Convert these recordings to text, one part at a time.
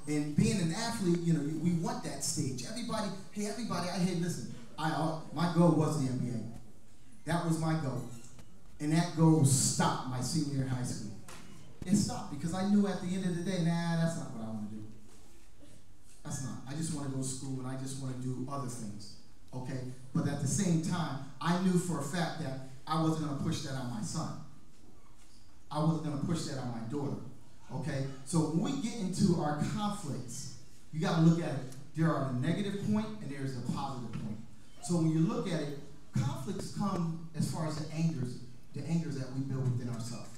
And being an athlete, you know, we want that stage. Everybody, listen, my goal was the NBA. That was my goal. And that goal stopped my senior year in high school. It stopped because I knew at the end of the day, nah, that's not what I want to do. That's not. I just want to go to school and I just want to do other things. Okay? But at the same time, I knew for a fact that I wasn't going to push that on my son. I wasn't going to push that on my daughter. Okay? So when we get into our conflicts, you got to look at it. There are the negative point and there's the positive point. So when you look at it, conflicts come as far as the angers that we build within ourselves.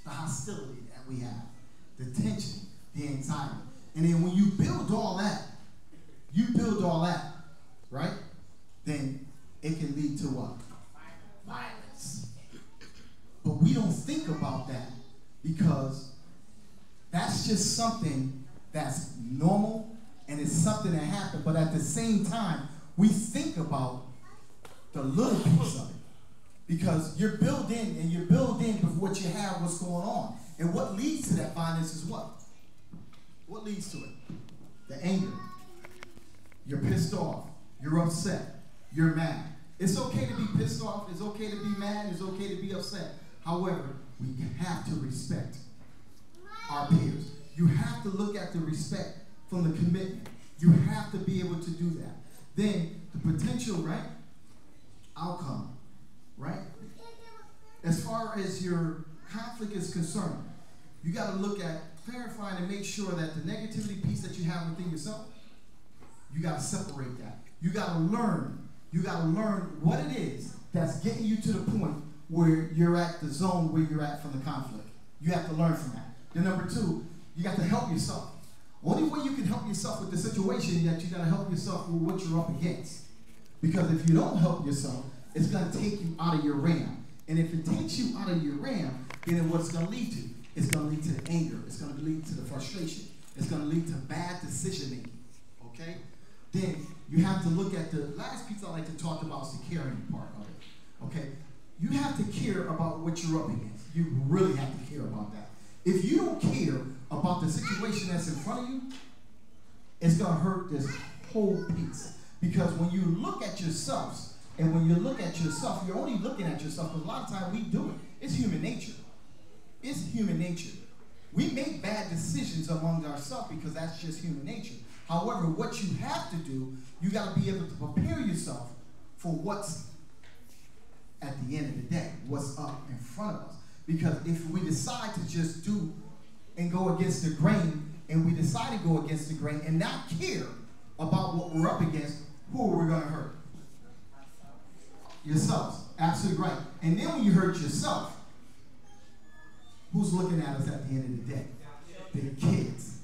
The hostility that we have, the tension, the anxiety. And then when you build all that, right? Then it can lead to what? Violence. But we don't think about that because that's just something that's normal and it's something that happened. But at the same time, we think about the little piece of it. Because you're built in with what you have, what's going on. And what leads to that violence is what? What leads to it? The anger. You're pissed off. You're upset. You're mad. It's okay to be pissed off. It's okay to be mad. It's okay to be upset. However, we have to respect our peers. You have to look at the respect from the commitment. You have to be able to do that. Then the potential, right? Outcome. Right? As far as your conflict is concerned, you got to look at clarifying and make sure that the negativity piece that you have within yourself, you got to separate that. You got to learn. You got to learn what it is that's getting you to the point where you're at the zone where you're at from the conflict. You have to learn from that. Then number two, you got to help yourself. Only way you can help yourself with the situation is that you got to help yourself with what you're up against. Because if you don't help yourself, it's going to take you out of your RAM. And if it takes you out of your RAM, then what's going to lead to? It's going to lead to the anger. It's going to lead to the frustration. It's going to lead to bad decision making. Okay? Then you have to look at the last piece I like to talk about is the caring part of it. Okay? You have to care about what you're up against. You really have to care about that. If you don't care about the situation that's in front of you, it's going to hurt this whole piece. Because when you look at yourselves, and when you look at yourself, you're only looking at yourself, because a lot of times we do it. It's human nature. It's human nature. We make bad decisions among ourselves because that's just human nature. However, what you have to do, you got to be able to prepare yourself for what's at the end of the day, what's up in front of us. Because if we decide to just do and go against the grain, and we decide to go against the grain and not care about what we're up against, who are we going to hurt? Yourselves. Absolutely right. And then when you hurt yourself, who's looking at us at the end of the day? The kids.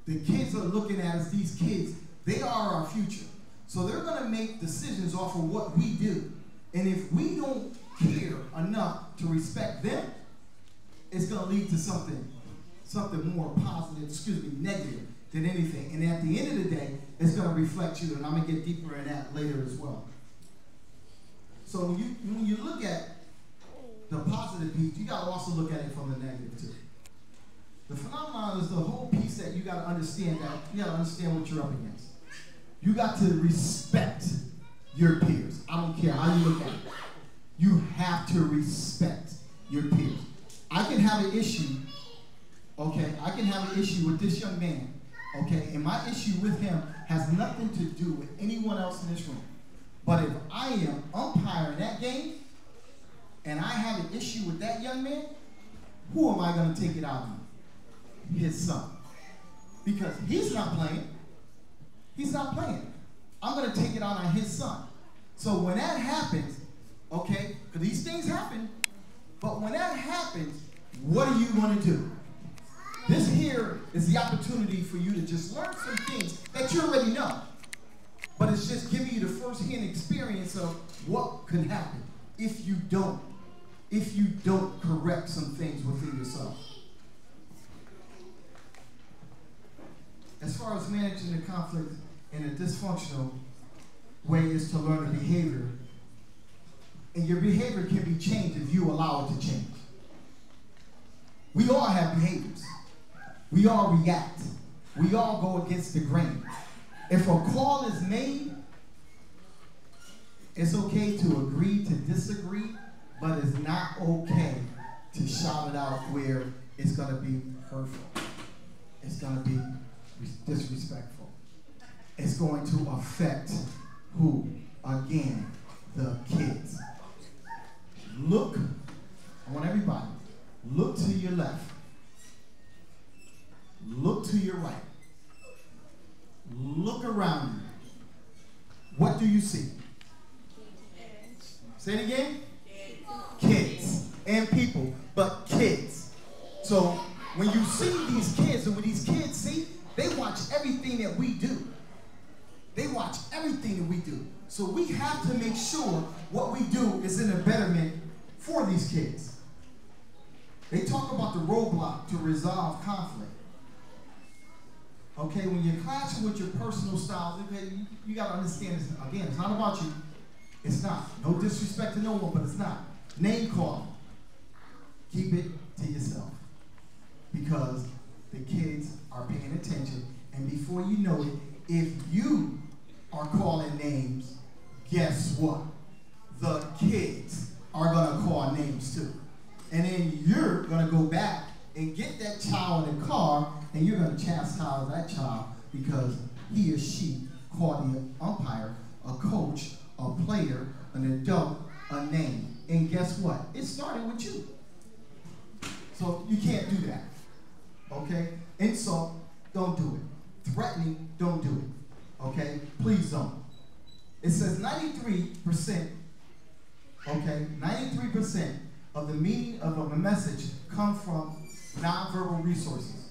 The kids are looking at us. These kids, they are our future. So they're going to make decisions off of what we do. And if we don't care enough to respect them, it's going to lead to something more positive, negative than anything. And at the end of the day, it's going to reflect you. And I'm going to get deeper in that later as well. So when you look at the positive piece, you got to also look at it from the negative too. The phenomenon is the whole piece that you got to understand, that you got to understand what you're up against. You got to respect your peers. I don't care how you look at it. You have to respect your peers. I can have an issue, okay? I can have an issue with this young man, okay? And my issue with him has nothing to do with anyone else in this room. But if I am umpiring that game and I have an issue with that young man, who am I going to take it out on? His son. Because he's not playing. He's not playing. I'm going to take it out on his son. So when that happens, okay, because these things happen, but when that happens, what are you going to do? This here is the opportunity for you to just learn some things that you already know. But it's just giving you the first-hand experience of what could happen if you don't correct some things within yourself. As far as managing the conflict in a dysfunctional way is to learn the behavior. And your behavior can be changed if you allow it to change. We all have behaviors. We all react. we all go against the grain. If a call is made, it's okay to agree to disagree, but it's not okay to shout it out where it's going to be hurtful. It's going to be disrespectful. It's going to affect who? Again, the kids. Look, I want everybody, look to your left. Look to your right. Look around you. What do you see? Say it again. Kids and people, but kids. So when you see these kids, and when these kids see, they watch everything that we do. They watch everything that we do. So we have to make sure what we do is in a betterment for these kids. They talk about the roadblock to resolve conflict. Okay, when you're clashing with your personal styles, okay, you got to understand this. Again, it's not about you. It's not. No disrespect to no one, but it's not. Name calling. Keep it to yourself. Because the kids are paying attention. And before you know it, if you are calling names, guess what? The kids are going to call names too. And then you're going to go back and get that child in the car, and you're going to chastise that child because he or she called the umpire, a coach, a player, an adult, a name. And guess what? It started with you. So you can't do that. Okay? Insult, don't do it. Threatening, don't do it. Okay? Please don't. It says 93%, okay, 93% of the meaning of a message come from nonverbal resources.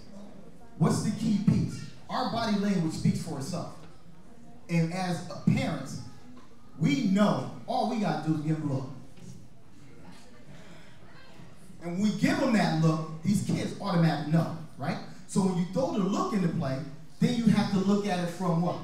What's the key piece? Our body language speaks for itself. And as parents, we know all we got to do is give them a look. And when we give them that look, these kids automatically know, right? So when you throw the look into play, then you have to look at it from what?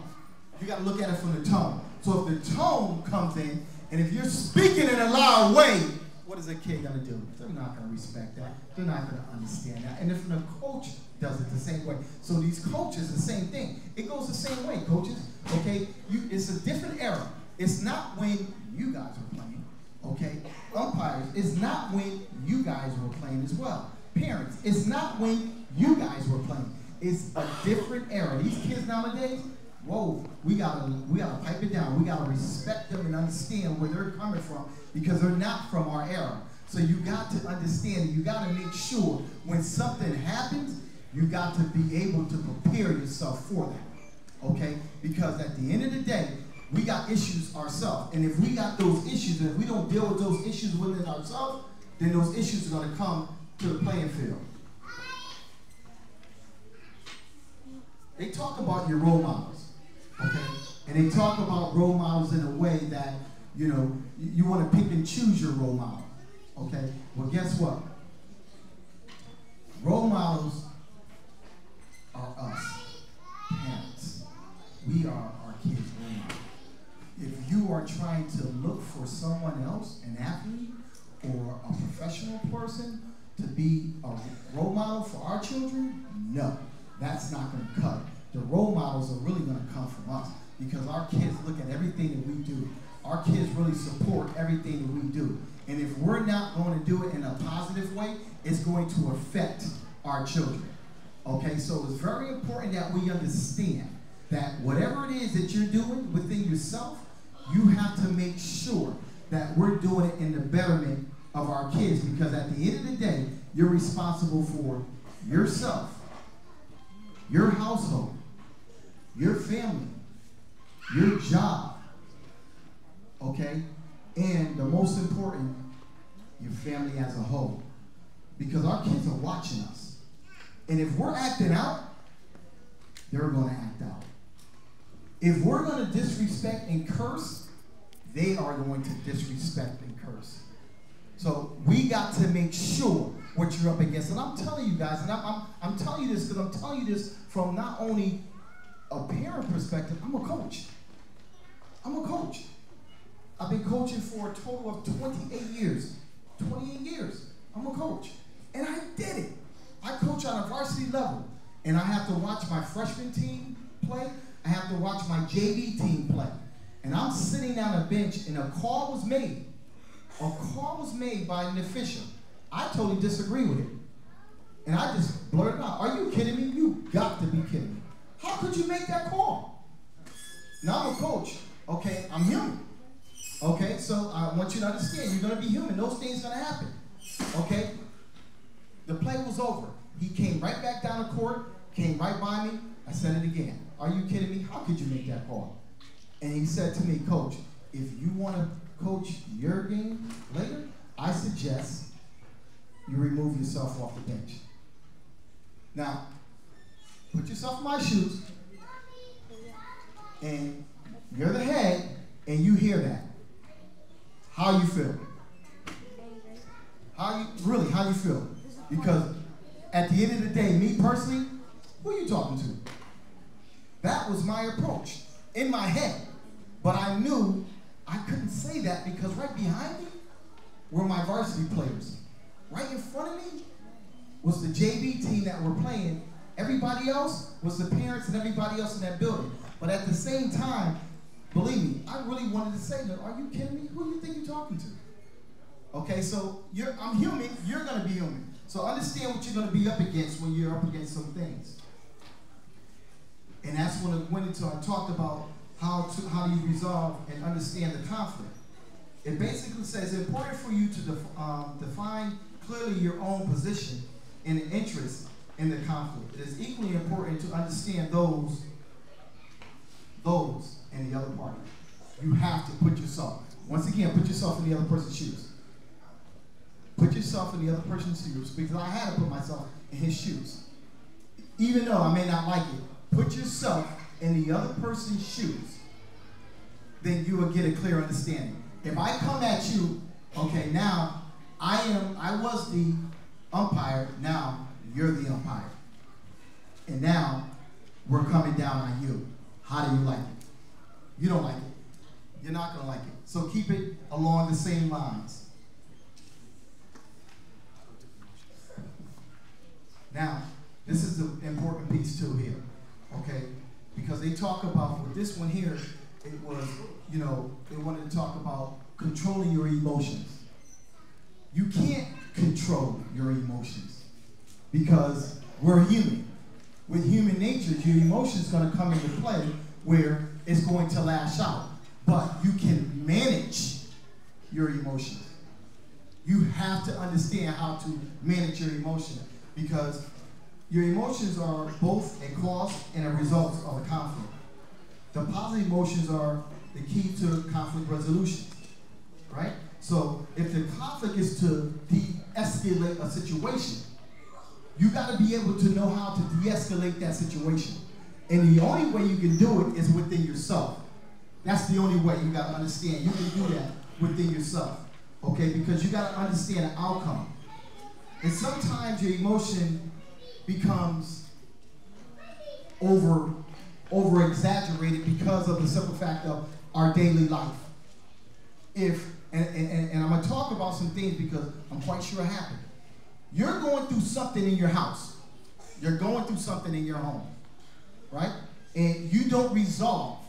You got to look at it from the tone. So if the tone comes in, and if you're speaking in a loud way, what is a kid going to do? They're not going to respect that. They're not going to understand that. And if the coach does it the same way. So these coaches, the same thing. It goes the same way, coaches. Okay? It's a different era. It's not when you guys were playing. Okay? Umpires, it's not when you guys were playing as well. Parents, it's not when you guys were playing. It's a different era. These kids nowadays, whoa, we gotta pipe it down. We gotta respect them and understand where they're coming from because they're not from our era. So you got to understand, you gotta make sure when something happens, you got to be able to prepare yourself for that, okay? Because at the end of the day, we got issues ourselves. And if we got those issues, and if we don't deal with those issues within ourselves, then those issues are gonna come to the playing field. They talk about your role models. Okay? And they talk about role models in a way that, you know, you want to pick and choose your role model. Okay? Well, guess what? Role models are us, parents. We are our kids' role model. If you are trying to look for someone else, an athlete or a professional person, to be a role model for our children, no, that's not going to cut it. The role models are really going to come from us because our kids look at everything that we do. Our kids really support everything that we do. And if we're not going to do it in a positive way, it's going to affect our children. Okay, so it's very important that we understand that whatever it is that you're doing within yourself, you have to make sure that we're doing it in the betterment of our kids because at the end of the day, you're responsible for yourself, your household, your family, your job, okay? And the most important, your family as a whole. Because our kids are watching us. And if we're acting out, they're going to act out. If we're going to disrespect and curse, they are going to disrespect and curse. So we got to make sure what you're up against. And I'm telling you guys, and I'm telling you this because I'm telling you this from not only a parent perspective, I'm a coach. I'm a coach. I've been coaching for a total of 28 years. 28 years. I'm a coach. And I did it. I coach on a varsity level. and I have to watch my freshman team play. I have to watch my JV team play. And I'm sitting down a bench, and a call was made. A call was made by an official. I totally disagree with it. And I just blurted out, "Are you kidding me? You got to be kidding me. How could you make that call?" Now I'm a coach. Okay, I'm human. Okay, so I want you to understand, you're going to be human. Those things are going to happen. Okay? The play was over. He came right back down the court, came right by me. I said it again. "Are you kidding me? How could you make that call?" And he said to me, "Coach, if you want to coach your game later, I suggest you remove yourself off the bench." Now, put yourself in my shoes, and you're the head, and you hear that. How you feel? How you feel? Because at the end of the day, me personally, who are you talking to? That was my approach in my head. But I knew I couldn't say that because right behind me were my varsity players. Right in front of me was the JV team that were playing. Everybody else was the parents and everybody else in that building. But at the same time, believe me, I really wanted to say, "Are you kidding me? Who do you think you're talking to?" Okay, so I'm human, you're going to be human. So understand what you're going to be up against when you're up against some things. And that's when I went into, I talked about how do you resolve and understand the conflict. It basically says it's important for you to define clearly your own position and interest in the conflict. It is equally important to understand those in the other party. You have to put yourself, once again, put yourself in the other person's shoes. Put yourself in the other person's shoes, because I had to put myself in his shoes. Even though I may not like it, put yourself in the other person's shoes, then you will get a clear understanding. If I come at you, okay, now I was the umpire, now you're the umpire. And now we're coming down on you. How do you like it? You don't like it. You're not going to like it. So keep it along the same lines. Now, this is the important piece too here, okay? Because they talk about, with this one here, it was, they wanted to talk about controlling your emotions. You can't control your emotions because we're human. With human nature, your emotions going to come into play where it's going to lash out. But you can manage your emotions. You have to understand how to manage your emotions because your emotions are both a cause and a result of a conflict. The positive emotions are the key to conflict resolution, right? So if the conflict is to de-escalate a situation, you got to be able to know how to de-escalate that situation. And the only way you can do it is within yourself. That's the only way. You got to understand. You can do that within yourself, okay? Because you got to understand the outcome. And sometimes your emotion becomes over exaggerated because of the simple fact of our daily life. And I'm going to talk about some things because I'm quite sure it happened. You're going through something in your house. You're going through something in your home, right? And you don't resolve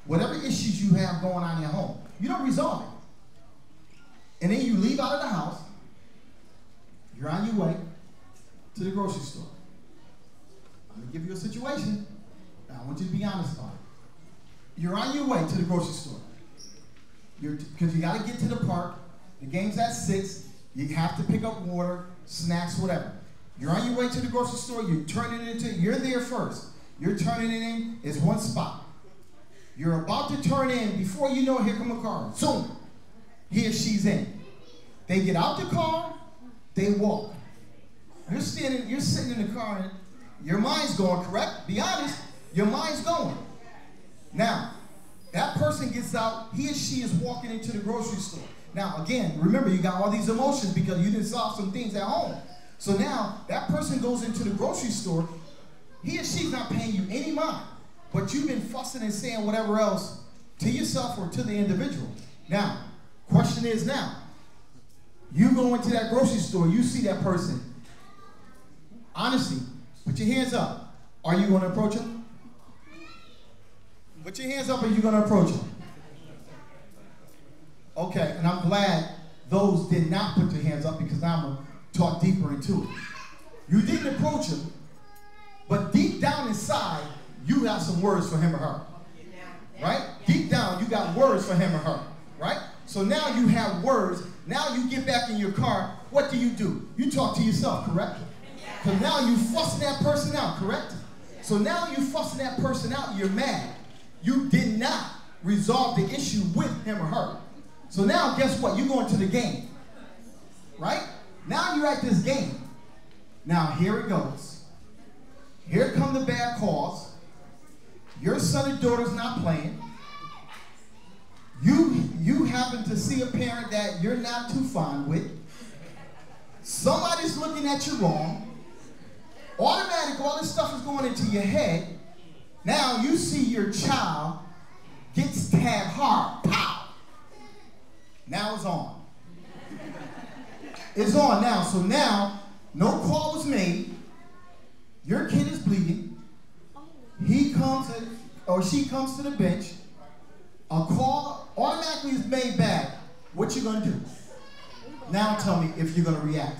whatever issues you have going on in your home. You don't resolve it. And then you leave out of the house. You're on your way to the grocery store. I'm going to give you a situation. Now, I want you to be honest about it. You're on your way to the grocery store. Because you got to get to the park. The game's at 6. You have to pick up water, snacks, whatever. You're on your way to the grocery store. You're there first. You're turning it in. It's one spot. You're about to turn in. Before you know it, here come a car. Zoom. He or she's in. They get out the car. They walk. You're sitting in the car. And your mind's going, correct? Be honest. Your mind's going. Now, that person gets out. He or she is walking into the grocery store. Now, again, remember, you got all these emotions because you didn't solve some things at home. So now, that person goes into the grocery store. He or she's not paying you any mind. But you've been fussing and saying whatever else to yourself or to the individual. Now, question is now, you go into that grocery store, you see that person. Honestly, put your hands up. Are you going to approach him? Put your hands up. Are you going to approach him? Okay, and I'm glad those did not put their hands up because I'm going to talk deeper into it. You didn't approach him, but deep down inside, you have some words for him or her. Right? Deep down, you got words for him or her. Right? So now you have words. Now you get back in your car. What do? You talk to yourself, correct? So now you fussing that person out, correct? So now you fussing that person out, you're mad. You did not resolve the issue with him or her. So now guess what? You're going to the game. Right? Now you're at this game. Now here it goes. Here come the bad calls. Your son or daughter's not playing. You happen to see a parent that you're not too fond with. Somebody's looking at you wrong. Automatic, all this stuff is going into your head. Now you see your child gets tagged hard. Pow! Now it's on. It's on now. So now, no call was made. Your kid is bleeding. He comes or she comes to the bench. A call automatically is made back. What you gonna do? Now tell me if you're gonna react.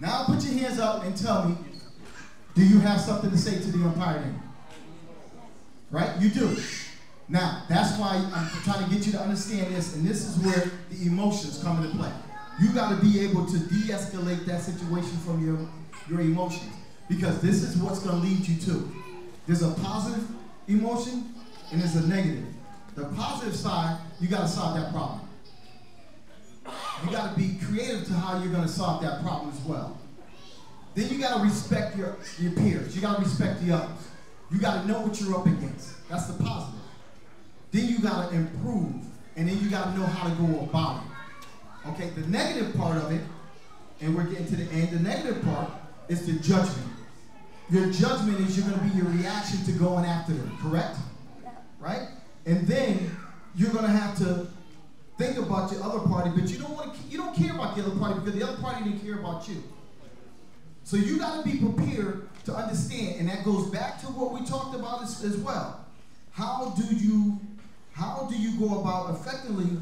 Now put your hands up and tell me, do you have something to say to the umpire then? Right? You do. Now, that's why I'm trying to get you to understand this, and this is where the emotions come into play. You gotta be able to de-escalate that situation from your emotions, because this is what's gonna lead you to. There's a positive emotion and there's a negative. The positive side, you got to solve that problem. You got to be creative to how you're going to solve that problem as well. Then you got to respect your peers. You got to respect the others. You got to know what you're up against. That's the positive. Then you got to improve, and then you got to know how to go about it. Okay, the negative part of it, and we're getting to the end, the negative part is the judgment. Your judgment is you're going to be your reaction to going after them, correct? Right? And then you're going to have to think about your other party, but you don't care about the other party because the other party didn't care about you. So you got to be prepared to understand, and that goes back to what we talked about as well. How do you go about effectively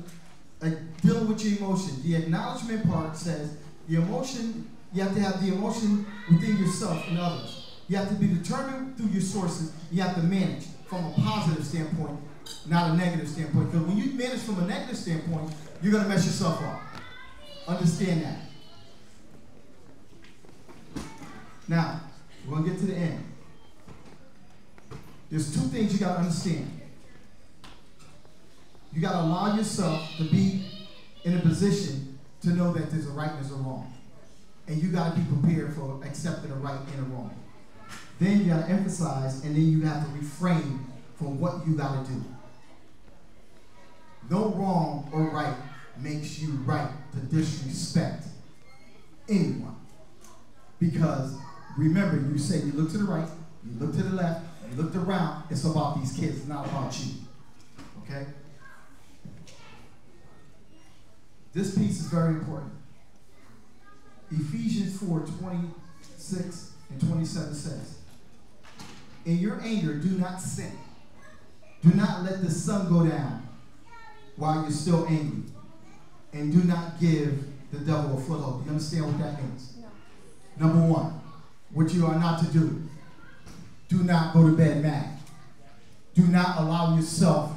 dealing with your emotion? The acknowledgement part says the emotion, you have to have the emotion within yourself and others. You have to be determined through your sources. You have to manage from a positive standpoint, not a negative standpoint. Because when you manage from a negative standpoint, you're going to mess yourself up. Understand that. Now, we're going to get to the end. There's two things you got to understand. You got to allow yourself to be in a position to know that there's a right and there's a wrong. And you got to be prepared for accepting a right and a wrong. Then you got to emphasize, and then you have to refrain from what you got to do. No wrong or right makes you right to disrespect anyone. Because remember, you say you look to the right, you look to the left, you looked around, it's about these kids, it's not about you. Okay? This piece is very important. Ephesians 4:26 and 27 says, in your anger, do not sin. Do not let the sun go down while you're still angry. And do not give the devil a foothold. Do you understand what that means? No. Number one, what you are not to do. Do not go to bed mad. Do not allow yourself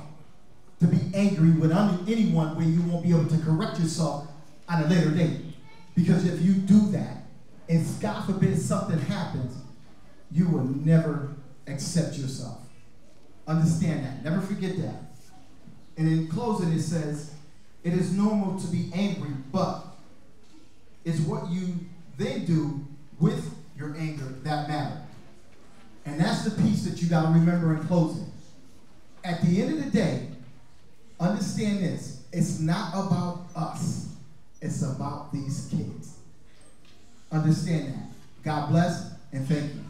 to be angry with anyone where you won't be able to correct yourself on a later date. Because if you do that, and God forbid something happens, you will never accept yourself. Understand that. Never forget that. And in closing, it says, it is normal to be angry, but it's what you then do with your anger that matters. And that's the piece that you got to remember in closing. At the end of the day, understand this. It's not about us. It's about these kids. Understand that. God bless and thank you.